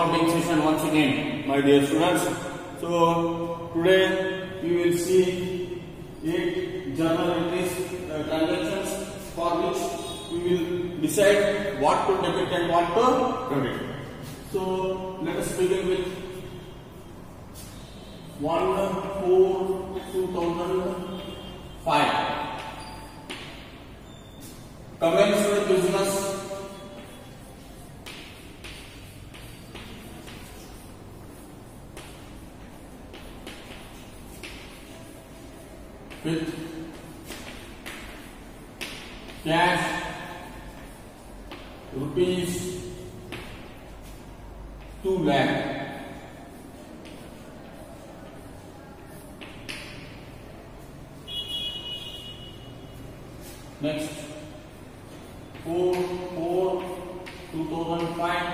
accounting session once again, my dear students. So today we will see 8 journal entries, transactions for which we will decide what to debit and what to credit. So let us begin with 1/4/2005. Commence with business. With cash rupees 2 lakh. Next, 4/4/2005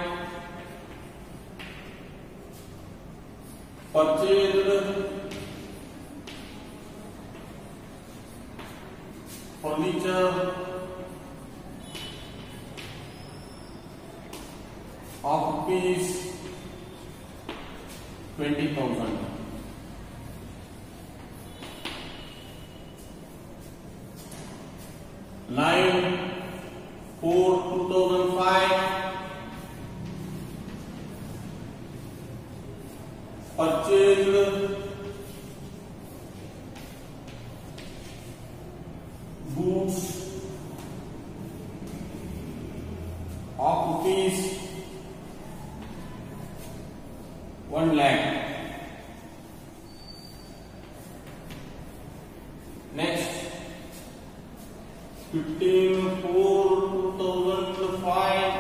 purchased furniture of rupees 20,000. Line 4/2005 purchased goods of rupees 1 lakh. Next, 15/4/2005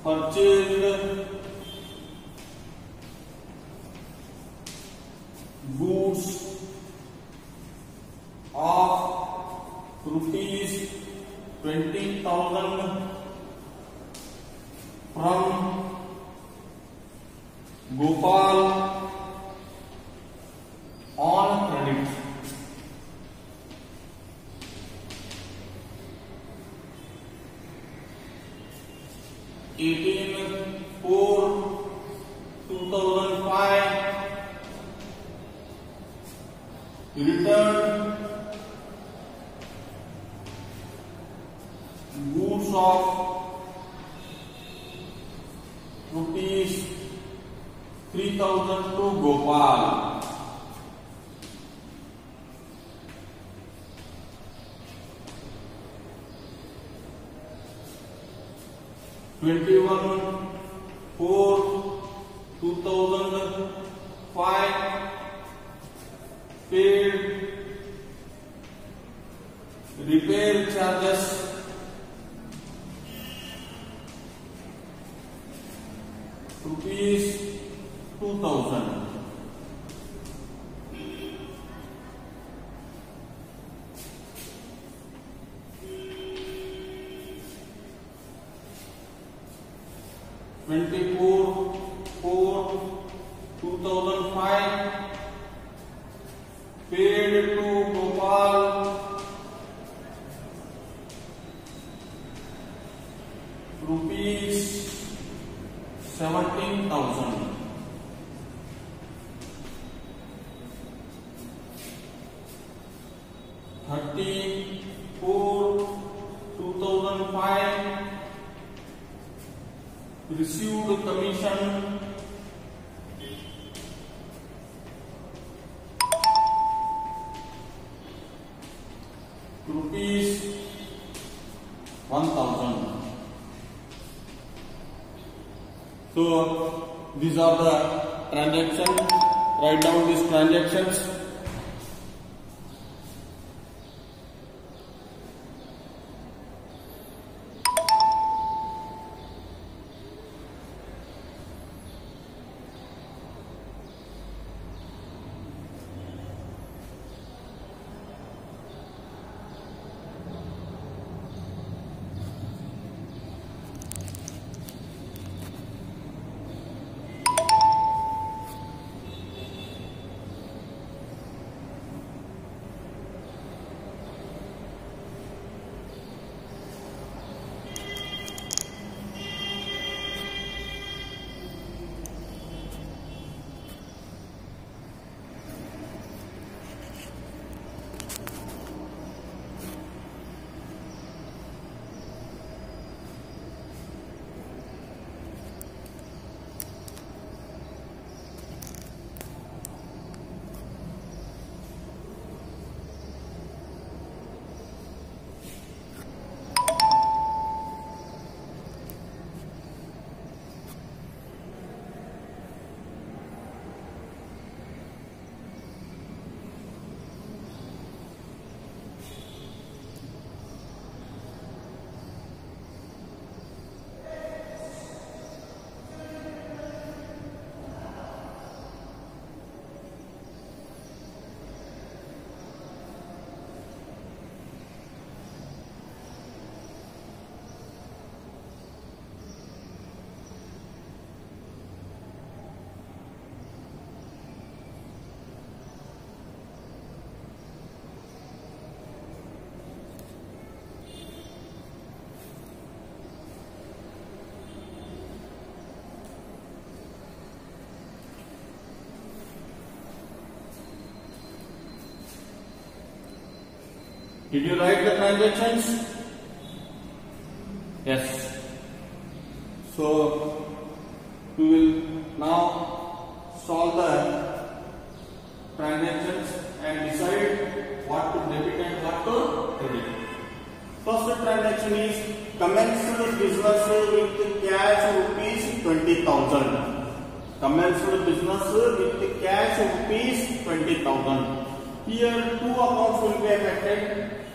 purchased goods of rupees 20,000 from Gopal on credit. Eighteen 4/2005 returned goods of rupees 3,000 to Gopal. Twenty-one 4/2005 paid repair charges rupees 2,000. Twenty-four 4/2005 paid to Gopal rupees 17,000. Thirty 4/2005 received commission rupees 1,000. So these are the transactions. Write down these transactions. Did you write the transactions? Yes. So we will now solve the transactions and decide what to debit and what to credit. First transaction is commenced business with cash rupees 20,000. Commenced business with cash rupees 20,000. Here two accounts will be affected.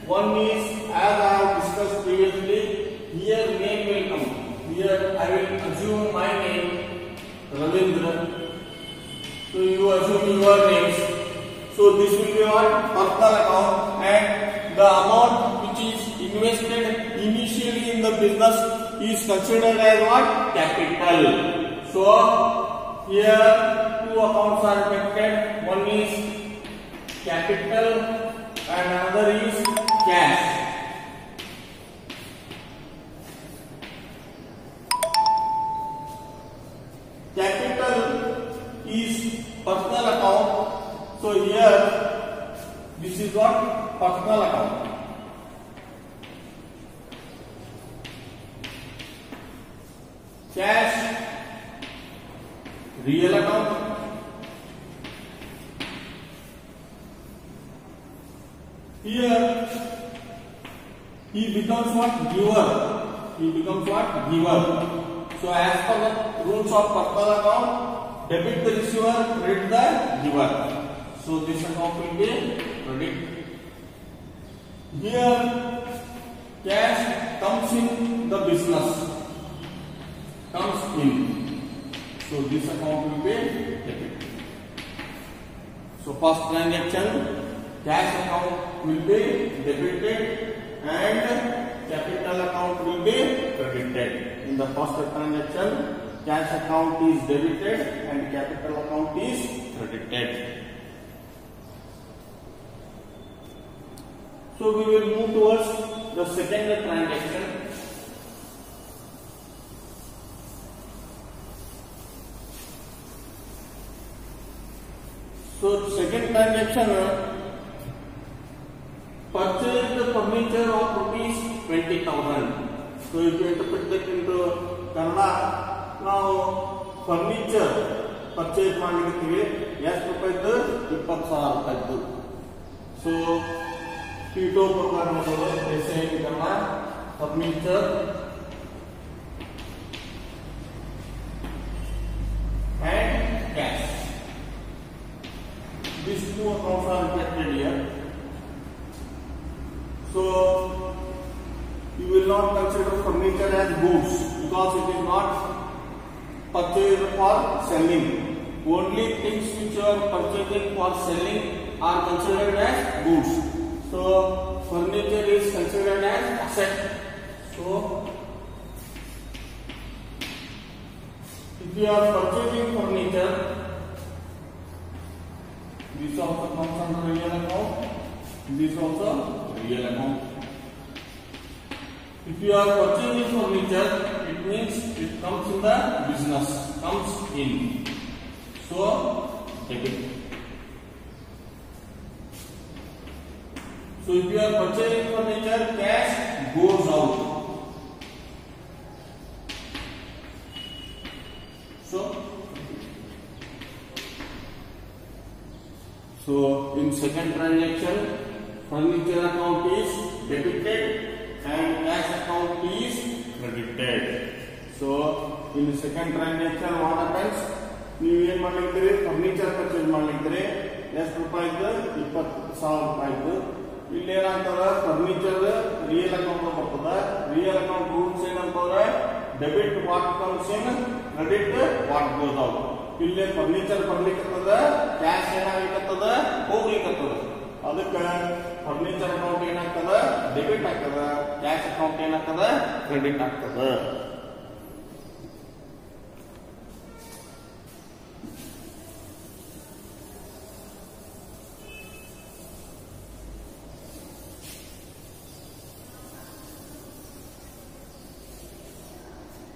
One is, as I have discussed previously, here name will come. Here I will assume my name Ravindra. So you assume your names. So this will be your personal account, and the amount which is invested initially in the business is considered as what? Capital. So here two accounts are affected. One is capital and another is cash. Capital is personal account. So here this is what? Personal account. Cash, real account. Here he becomes what? Giver. He becomes what? Giver. So as per the rules of personal account, debit the receiver, credit the giver. So this account will be credit. Here cash comes in the business. Comes in. So this account will be debit. So first transaction, cash account will be debited and capital account will be credited. In the first transaction, cash account is debited and capital account is credited. So we will move towards the second transaction. So second transaction, purchase the furniture of rupees 20,000. So if you interpret that into Kannada, now furniture purchase ಮಾಡಲಿಕ್ಕೆ ಎಷ್ಟು ರೂಪಾಯಿದು 20,000 ರೂಪಾಯಿದು. So ಪೀಠೋಪಕರಣ ಮಾಡೋದು Kannada furniture and cash. These two accounts are reflected here. So you will not consider furniture as goods because it is not purchased for selling. Only things which you are purchasing for selling are considered as goods. So furniture is considered as asset. So if you are purchasing furniture, this also comes under real account. This also real account. If you are purchasing furniture, it means it comes in the business, comes in. So debit. So if you are purchasing furniture, cash goes out. So in second transaction, furniture account is debited and cash account is credited. So in the second transaction, what happens? ನೀವು ಏನು ಮಾಡಲಿಕ್ಕಿರಿ? Furniture purchase ಮಾಡಲಿಕ್ಕಿರಿ. ಎಷ್ಟು ರೂಪಾಯಿದು? 20,000 ರೂಪಾಯಿದು. ಇಲ್ಲಿ ಏನಾಗ್ತದ? Furniture real account ಬರ್ತದ. Real account rules ಏನಂತಂದ್ರೆ debit what comes in, credit what goes out. ಇಲ್ಲಿ ಫರ್ನಿಚರ್ ಬರ್ಲಿಕ್ಕತ್ತದ, ಕ್ಯಾಶ್ ಏನಾಗ್ಲಿಕ್ಕತ್ತದ? ಹೋಗ್ಲಿಕ್ಕತ್ತದ. ಅದಕ್ಕೆ ಫರ್ನಿಚರ್ ಅಕೌಂಟ್ ಏನಾಗ್ತದ? ಡೆಬಿಟ್ ಆಗ್ತದ. ಕ್ಯಾಶ್ ಅಕೌಂಟ್ ಏನಾಗ್ತದ? ಕ್ರೆಡಿಟ್ ಆಗ್ತದ.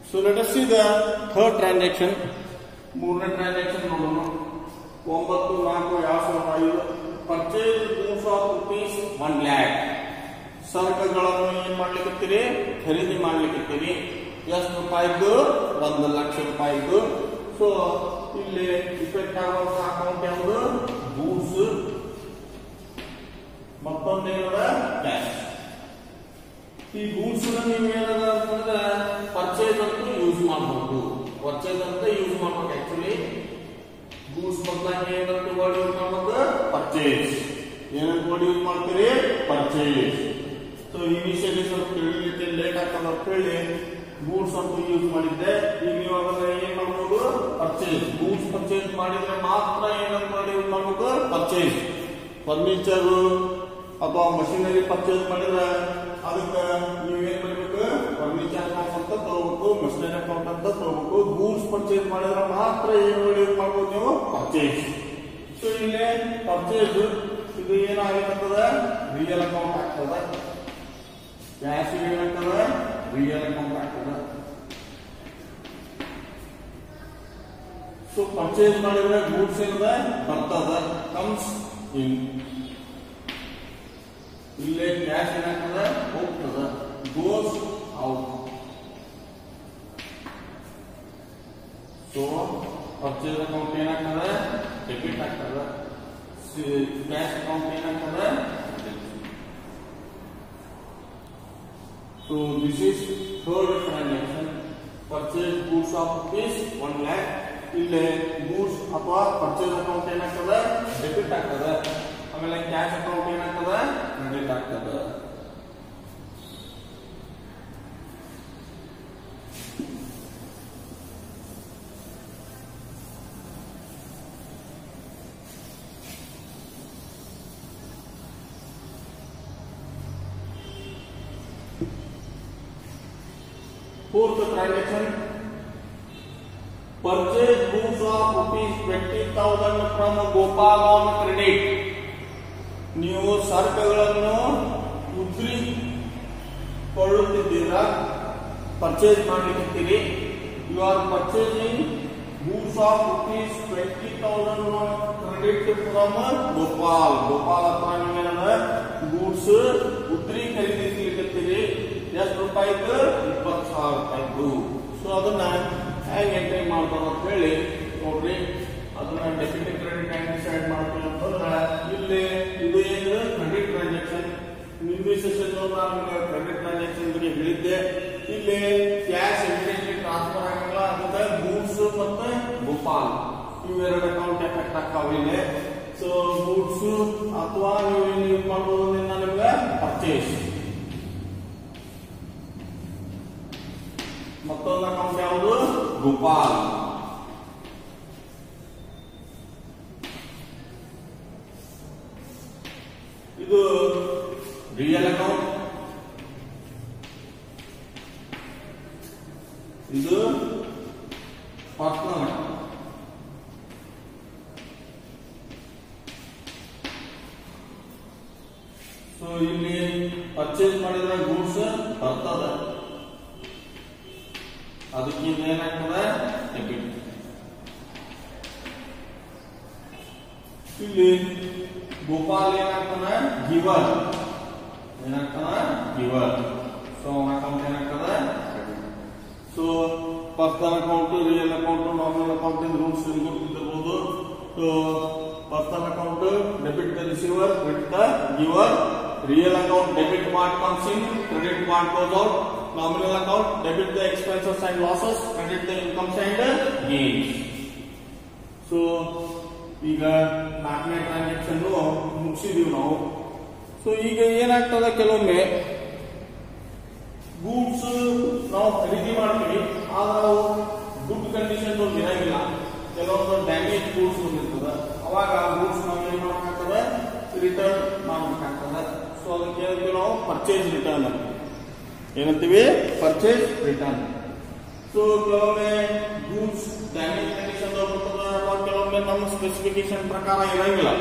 So let us see the third transaction. ಮೂರನೇ ಟ್ರಾನ್ಸಾಕ್ಷನ್ ನೋಡೋಣ. 9/4/2005 purchase goods of rupees 1 lakh. ಸರಕುಗಳನ್ನು ಏನ್ ಮಾಡ್ಲಿಕ್ಕೆ ಖರೀದಿ ಮಾಡ್ಲಿಕ್ಕೆ ಎಷ್ಟು ರೂಪಾಯಿದ್ದು 1,00,000 ರೂಪಾಯಿದ್ದು. ಸೊ ಇಲ್ಲಿ ಇಫೆಕ್ಟ್ ಆಗುವಂತ ಅಕೌಂಟ್ ಯಾವುದು ಗೂಡ್ಸ್, ಮತ್ತೊಂದೇನದ ಕ್ಯಾಶ್. ಈ ಗೂಡ್ಸ್ ನೀವು ಏನದ ಅಂತಂದ್ರೆ ಪರ್ಚೇಸ್ ಅಂತ ಯೂಸ್ ಮಾಡಬಹುದು. ಪರ್ಚೇಸ್ ಅಂತ ಯೂಸ್ ಮಾಡ್ಬೇಕು. ಆಕ್ಚುಲಿ ಗೂಡ್ಸ್ ಬದಲಾಗಿ ಏನಂತ ವರ್ಡ್ ಯೂಸ್ ಮಾಡ್ಬೇಕು ಪರ್ಚೇಸ್. ಏನಂತ ವರ್ಡ್ ಯೂಸ್ ಮಾಡ್ತೀರಿ ಪರ್ಚೇಸ್. ಸೊ ಇನಿಷಿಯಲಿ ಸ್ವಲ್ಪ ತಿಳಿಲಿಕ್ಕೆ ಲೇಟ್ ಆಗ್ತದೆ ಅಂತ ಹೇಳಿ ಗೂಡ್ಸ್ ಅಂತ ಯೂಸ್ ಮಾಡಿದ್ದೆ. ಈಗ ನೀವು ಅದನ್ನ ಏನ್ ಮಾಡ್ಬೋದು ಪರ್ಚೇಸ್. ಗೂಡ್ಸ್ ಪರ್ಚೇಸ್ ಮಾಡಿದ್ರೆ ಮಾತ್ರ ಏನಂತ ವರ್ಡ್ ಯೂಸ್ ಮಾಡ್ಬೇಕು ಪರ್ಚೇಸ್. ಫರ್ನಿಚರ್ ಅಥವಾ ಮಷಿನರಿ ಪರ್ಚೇಸ್ ಮಾಡಿದ್ರೆ ಅದಕ್ಕೆ ನೀವೇನ್ ಮಾಡಬೇಕು ಫರ್ನಿಚರ್ ಅಕೌಂಟ್ ಅಂತ ತಗೋಬೇಕು, ಮಷಿನರಿ ಅಕೌಂಟ್ ಅಂತ ತಗೋಬೇಕು. ಗೂಡ್ಸ್ ಪರ್ಚೇಸ್ ಮಾಡಿದ್ರೆ ಮಾತ್ರ ಏನ್ ವರ್ಡ್ ಯೂಸ್ ಮಾಡ್ಬೋದು ನೀವು ಪರ್ಚೇಸ್. ಸೊ ಇಲ್ಲಿ ಪರ್ಚೇಸ್ ಇದು ಏನಾಗಿರ್ತದ ರಿಯಲ್ ಅಕೌಂಟ್ ಆಗ್ತದ. ಕ್ಯಾಶ್ ಏನಾಗ್ತದ ರಿಯಲ್ ಅಕೌಂಟ್ ಆಗ್ತದ. ಸೊ ಪರ್ಚೇಸ್ ಮಾಡಿದ್ರೆ ಗೂಡ್ಸ್ ಏನದ ಬರ್ತದ ಕಮ್ಸ್ ಇನ್. ಇಲ್ಲೇ ಕ್ಯಾಶ್ ಏನಾಗ್ತದ ಹೋಗ್ತದ goes out. So purchase account ಏನಾಗ್ತದ ಡೆಬಿಟ್ ಆಗ್ತದ. ಕ್ಯಾಶ್ ಅಕೌಂಟ್ ಏನಾಗ್ತದ. So this is third transaction. Purchase goods of rupees 1 lakh. ಇಲ್ಲಿ ಗೂಡ್ಸ್ ಅಥವಾ ಪರ್ಚೇಸ್ ಅಕೌಂಟ್ ಏನಾಗ್ತದ ಡೆಬಿಟ್ ಆಗ್ತದ. ಆಮೇಲೆ ಕ್ಯಾಶ್ ಅಕೌಂಟ್ ಏನಾಗ್ತದ ಕ್ರೆಡಿಟ್ ಆಗ್ತದ. Fourth transaction, purchase goods of rupees 20,000 from Gopal on credit. ನೀವು ಸರಕುಗಳನ್ನು ಉದ್ರಿ ಕೊಳ್ಳುತ್ತಿದ್ದೀರಾ, ಪರ್ಚೇಸ್ ಮಾಡಲಿಕ್ಕಿದ್ದೀರಿ. You are purchasing goods of rupees 20,000 on credit from Gopal. Gopal ಹತ್ರ ನೀವೇನದ ಗೂಡ್ಸ್ ಉದ್ರಿ ಖರೀದಿಸಲಿಕ್ಕಿದ್ದೀರಿ. ಎಷ್ಟು ರೂಪಾಯಿದ್ದು 20,000 ರೂಪಾಯಿದ್ದು. ಸೊ ಅದನ್ನ ಹೇಗೆ ಎಂಟ್ರಿ ಮಾಡ್ತಾರೆ ಅಂತ ಹೇಳಿ ನೋಡ್ರಿ. ಅದನ್ನ ಡೆಬಿಟ್ ಕ್ರೆಡಿಟ್ ಹೆಂಗ್ ಡಿಸೈಡ್ ಮಾಡ್ತೀವಿ ಅಂತಂದ್ರೆ ಇಲ್ಲಿ ಇದು ಏನು ಕ್ರೆಡಿಟ್ ಟ್ರಾನ್ಸಾಕ್ಷನ್. ನಿನ್ನೆ ಸೆಷನ್ ನಾನು ಕ್ರೆಡಿಟ್ ಟ್ರಾನ್ಸಾಕ್ಷನ್ ಬಗ್ಗೆ ಹೇಳಿದ್ದೆ. ಇಲ್ಲಿ ಕ್ಯಾಶ್ ಇಮಿಡಿಯೇಟ್ಲಿ ಟ್ರಾನ್ಸ್ಫರ್ ಆಗಲ್ಲ. ಅದಕ್ಕೆ ಗೂಡ್ಸ್ ಮತ್ತೆ ಗೋಪಾಲ್ ಇವೆರಡು ಅಕೌಂಟ್ ಎಫೆಕ್ಟ್ ಆಗ್ತಾವ ಇಲ್ಲಿ. ಸೊ ಗೂಡ್ಸ್ ಅಥವಾ ನೀವು ಯೂಸ್ ಮಾಡೋದ್ರಿಂದ ನಿಮ್ಗೆ ಪರ್ಚೇಸ್. ಮತ್ತೊಂದು ಅಕೌಂಟ್ ಯಾವುದು ಗೋಪಾಲ್. ಇದು ರಿಯಲ್ ಅಕೌಂಟ್, ಇದು ಪರ್ಸನಲ್ ಅಕೌಂಟ್. ಸೊ ಇಲ್ಲಿ ಪರ್ಚೇಸ್ ಮಾಡಿದ್ರೆ ಗೂಡ್ಸ್ ಬರ್ತದ, ಅದಕ್ಕೆ ಏನಾಗ್ತದೆ ಡೆಬಿಟ್. ಇಲ್ಲಿ ಗೋಪಾಲ್ ಏನಾಗ್ತಾನೆ ಗಿವರ್, ಏನಾಗ್ತಾನೆ ಗಿವರ್. ಸೊ ಅಕೌಂಟ್ ಏನಾಗ್ತದೆ. So personal account, real account, normal account ಇಂದ ರೂಲ್ಸ್ ಗೊತ್ತಿರಬಹುದು. So personal account debit the receiver, credit the giver. Real account debit what comes in, credit what goes out. Nominal account debit the expenses and losses, credit the incomes and gains. So ಈಗ 4ನೇ transaction ಮುಗಿಸಿದೀವಿ ನಾವು. So ಈಗ ಏನಾಗ್ತದೆ ಕೆಲವೊಮ್ಮೆ goods ನಾವು ಖರೀದಿ ಮಾಡ್ತೀವಿ, ಆದ್ರೆ ನಾವು ಗುಡ್ ಕಂಡೀಷನ್ ಇರಂಗಿಲ್ಲ. ಕೆಲವೊಂದು ಡ್ಯಾಮೇಜ್ ಗೂಡ್ಸ್ ಬಂದಿರ್ತದೆ. ಅವಾಗ ಗೂಡ್ಸ್ ನಾವು ಏನ್ ಮಾಡಬೇಕಾಗ್ತದೆ ರಿಟರ್ನ್ ಮಾಡಬೇಕಾಗ್ತದೆ. ಸೊ ಅದಕ್ಕೆ ಏನಂತೀವಿ ನಾವು ಪರ್ಚೇಸ್ ರಿಟರ್ನ್ ಏನಂತೀವಿ ಪರ್ಚೇಸ್ ರಿಟರ್ನ್. ಸೊ ಕೆಲವೊಮ್ಮೆ ಗೂಡ್ಸ್ ಡ್ಯಾಮೇಜ್ ಕಂಡೀಷನ್ ಬರ್ತದೆ, ಕೆಲವೊಮ್ಮೆ ನಮ್ಮ ಸ್ಪೆಸಿಫಿಕೇಶನ್ ಪ್ರಕಾರ ಇರಂಗಿಲ್ಲ.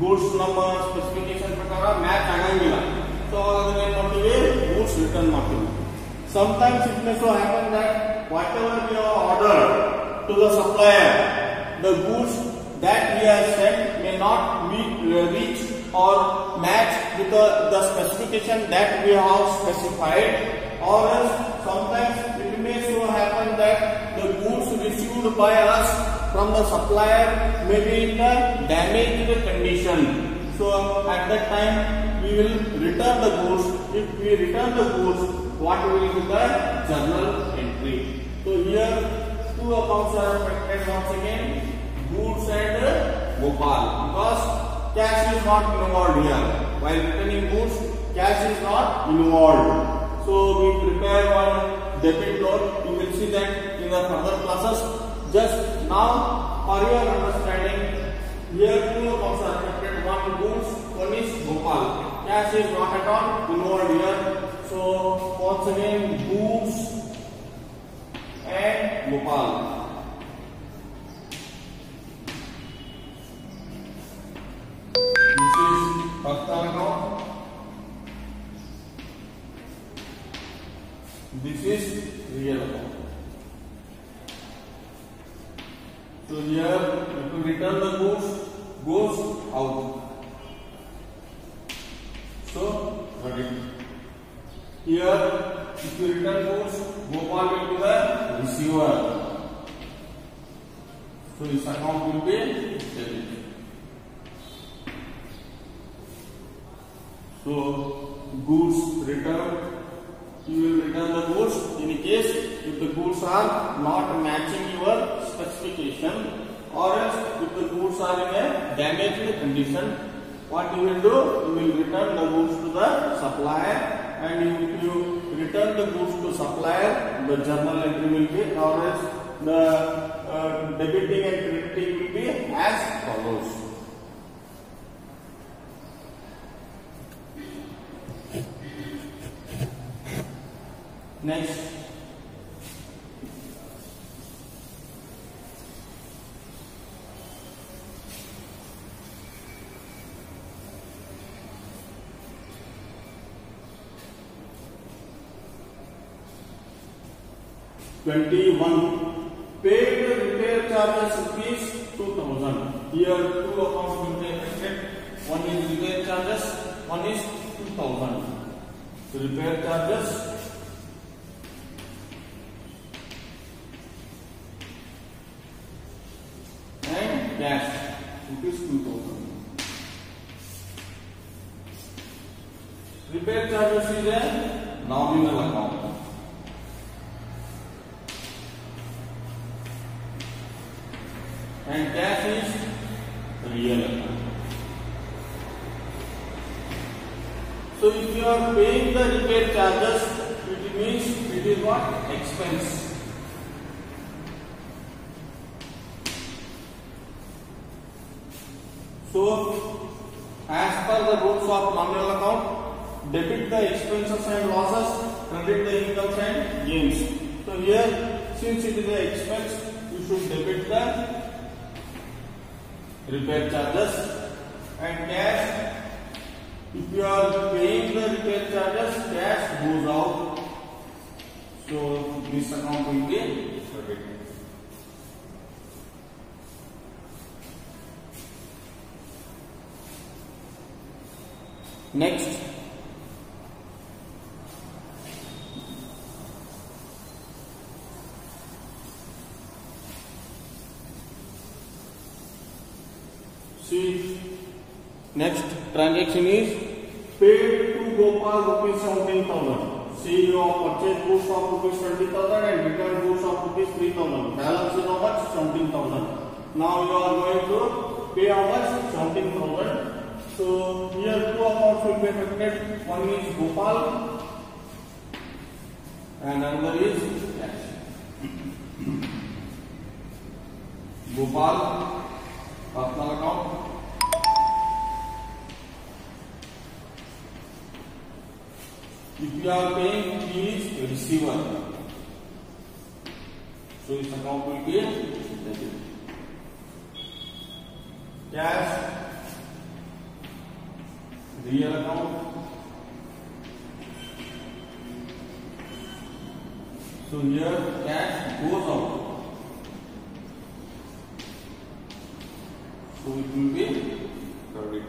ಗೂಡ್ಸ್ ನಮ್ಮ ಸ್ಪೆಸಿಫಿಕೇಶನ್ ಪ್ರಕಾರ ಮ್ಯಾಚ್ ಆಗಂಗಿಲ್ಲ. ಸೊ ಅದನ್ನ ಏನ್ ಮಾಡ್ತೀವಿ ಗೂಡ್ಸ್ ರಿಟರ್ನ್ ಮಾಡ್ತೀವಿ. Sometimes it may so happen that whatever we have ordered to the supplier, the goods that he has sent may not reach or match with the specification that we have specified, or else sometimes it may so happen that the goods received by us from the supplier may be in the damaged condition. So at that time we will return the goods. If we return the goods, what will be the journal entry? So here two accounts are affected once again, goods and Gopal, because cash is not involved here. While returning goods, cash is not involved. So we prepare one debit note. You will see that in the further classes. Just now, for your understanding, here two accounts are affected. One goods, one is Gopal. Cash is not at all involved here. So once again, goods and Gopal. This is personal account. This is real account. So here, if you return the goods, goes out. So credit. Here, if you return goods, Gopal will be the receiver. So this account will be debit. So goods return. You will return the goods in case if the goods are not matching your specification, or else if the goods are in a damaged condition. What you will do? You will return the goods to the supplier, and if you return the goods to supplier, the journal entry will be, or else the debiting and crediting will be as follows. Next, paid repair charges rupees 2000. Here two accounts will be affected. One is repair charges, one is 2000. So repair charges and cash rupees 2000. Repair charges is a nominal account. And cash is real account. So if you are paying the repair charges, it means it is what? Expense. So as per the rules of nominal account, debit the expenses and losses, credit the incomes and gains. So here, since it is an expense, you should debit the repair charges, and cash, if you are paying the repair charges, cash goes out. So this account will be credited. Next, see, next transaction is paid to Gopal rupees 17,000. See, you have purchased goods of rupees 20,000 and returned goods of rupees 3,000. Balance is how much? 17,000. Now you are going to pay how much? 17,000. So here two accounts will be affected. One is Gopal and another is cash. Gopal, personal account. If you are paying, he is a receiver. So his account will be debit. Cash, real account. So here cash goes out. So it will be credit.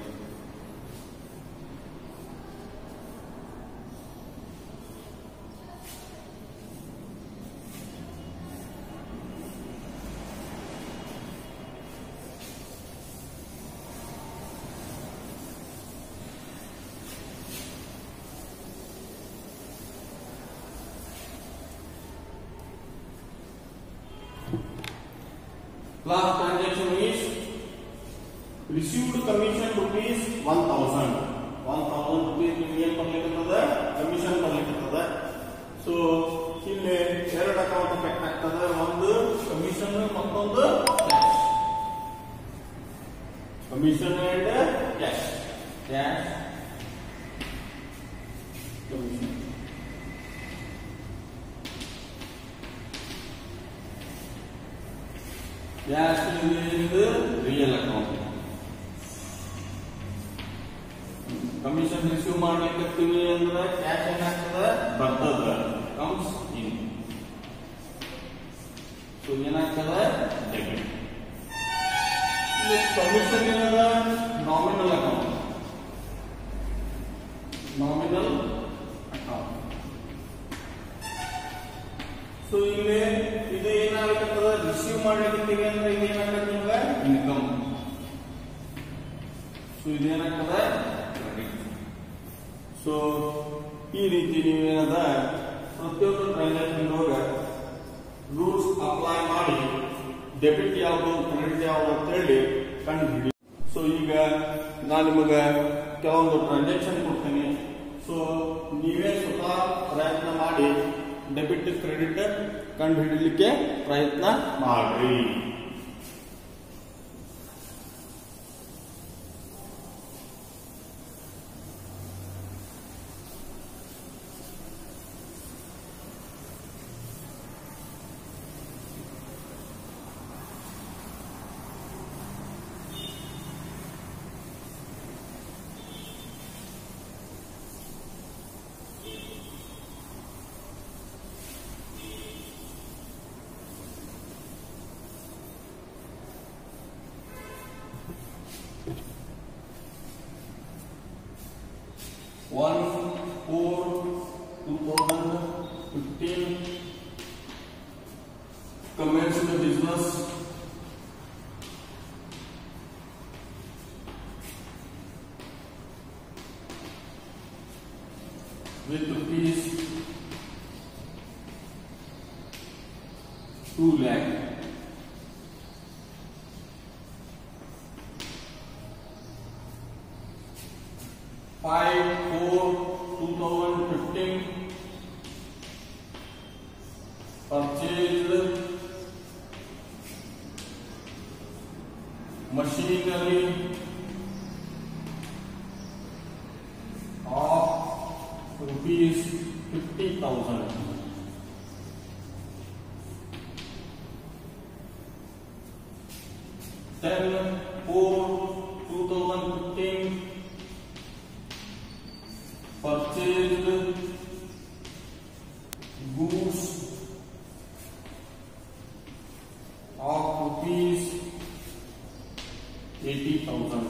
last transaction is received commission rupees 1000 rupees ನಿಮಗೆ ಏನು ಬರ್ಲಿಕ್ಕತ್ತದ commission ಬರ್ಲಿಕ್ಕತ್ತದ. So ಇಲ್ಲಿ ಎರಡು account effect ಆಗ್ತದೆ, ಒಂದು commission ಮತ್ತೊಂದು cash. Commission and cash commission. Cash ಇದು real account. Commission receive ಮಾಡ್ಲಿಕ್ಕೆ ಅಂದ್ರೆ ಕ್ಯಾಶ್ ಏನಾಗ್ತದೆ ಬರ್ತದ, ಕಮ್ಸ್ ಇನ್. ಸೊ ಏನಾಗ್ತದೆ ಡೆಬಿಟ್. ಕಮಿಷನ್ ಏನದ nominal account, nominal account. So ಇಲ್ಲಿ ಇದು ಏನಾಗತ್ತದ ರಿಸೀವ್ ಮಾಡ್ಲಿಕ್ಕೆ ಅಂದ್ರೆ ಇದು ಏನಾಗ್ತದೆ ನಿಮ್ಗೆ ಇನ್ಕಮ್. ಸೊ ಇದೇನಾಗ್ತದೆ ಕ್ರೆಡಿಟ್. ಸೊ ಈ ರೀತಿ ನೀವೇನದ ಪ್ರತಿಯೊಂದು ಟ್ರಾನ್ಸಾಕ್ಷನ್ ಒಳಗ ರೂಲ್ಸ್ ಅಪ್ಲೈ ಮಾಡಿ ಡೆಬಿಟ್ ಯಾವುದು ಕ್ರೆಡಿಟ್ ಯಾವುದು ಅಂತ ಹೇಳಿ ಕಂಡುಹಿಡಿ. ಸೊ ಈಗ ನಾನು ನಿಮಗೆ ಕೆಲವೊಂದು ಟ್ರಾನ್ಸಾಕ್ಷನ್ ಕೊಡ್ತೀನಿ. ಸೊ ನೀವೇ ಸ್ವತಃ ಪ್ರಯತ್ನ ಮಾಡಿ ಡೆಬಿಟ್ ಕ್ರೆಡಿಟ್ ಕಂಡುಹಿಡಿಯಲಿಕ್ಕೆ ಪ್ರಯತ್ನ ಮಾಡಿ. One 4/2015 commenced the business with rupees 2 lakh. Five 4/2015 purchased machinery of rupees 50,000. Then 4/2015 purchased goods of rupees 80,000.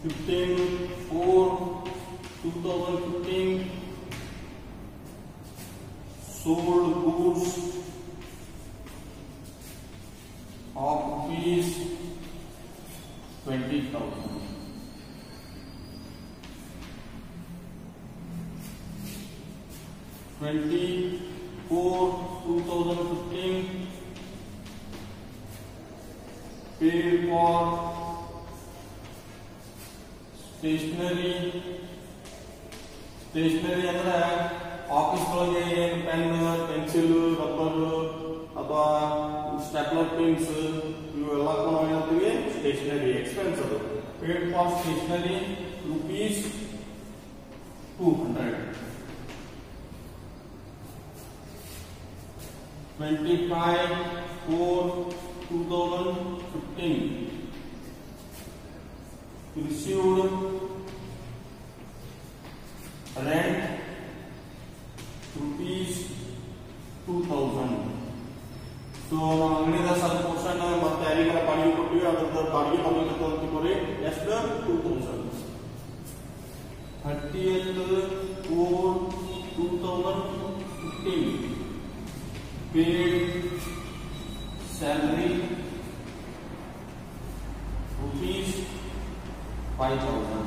Fifteen 4/2015 sold goods of rupees 20,000. 2015 paid for stationery ಅಂದ್ರೆ ಆಫೀಸ್ ಗಳಿಗೆ ಪೆನ್ ಪೆನ್ಸಿಲ್ ರಬ್ಬರ್ ಅಥವಾ stapler pins ಇವೆಲ್ಲ ಏನಂತೀವಿ stationery expense. ಅದು paid for stationery rupees 200. 25/4/2015 received rent rupees 2,000. So ನಾವು ಅಂಗಡಿದ ಸ್ವಲ್ಪ portion ಮತ್ತೆ ಯಾರಿಗಾರ ಬಾಡಿಗೆ ಕೊಟ್ಟಿವಿ, ಅದ್ರದ್ದು ಬಾಡಿಗೆ ಬರ್ಲಿಕ್ಕೆ ಅಂತ ತಿಳ್ಕೊರಿ. ಎಷ್ಟು 2,000. 30/4/2015 paid salary rupees 5,000.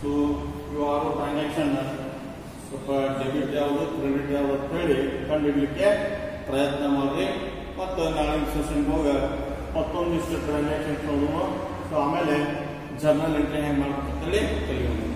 So you are a transaction. ಸ್ವಲ್ಪ ಡೆಬಿಟ್ ಯಾವುದು ಕ್ರೆಡಿಟ್ ಯಾವುದು ಅಂತ ಹೇಳಿ ಕಂಡುಹಿಡಲಿಕ್ಕೆ ಪ್ರಯತ್ನ ಮಾಡಿ. ಮತ್ತು ನಾಳಿನ ಸೆಷನ್ಗೆ ಹೋಗ ಮತ್ತೊಂದಿಷ್ಟು ಟ್ರಾನ್ಸಾಕ್ಷನ್ಸ್ ನೋಡುವ. ಸೊ ಆಮೇಲೆ ಜರ್ನಲ್ ಎಂಟ್ರಿ ಹೆಂಗೆ ಮಾಡ್ಬೇಕಂತೇಳಿ ಕಲಿಯೋಣ.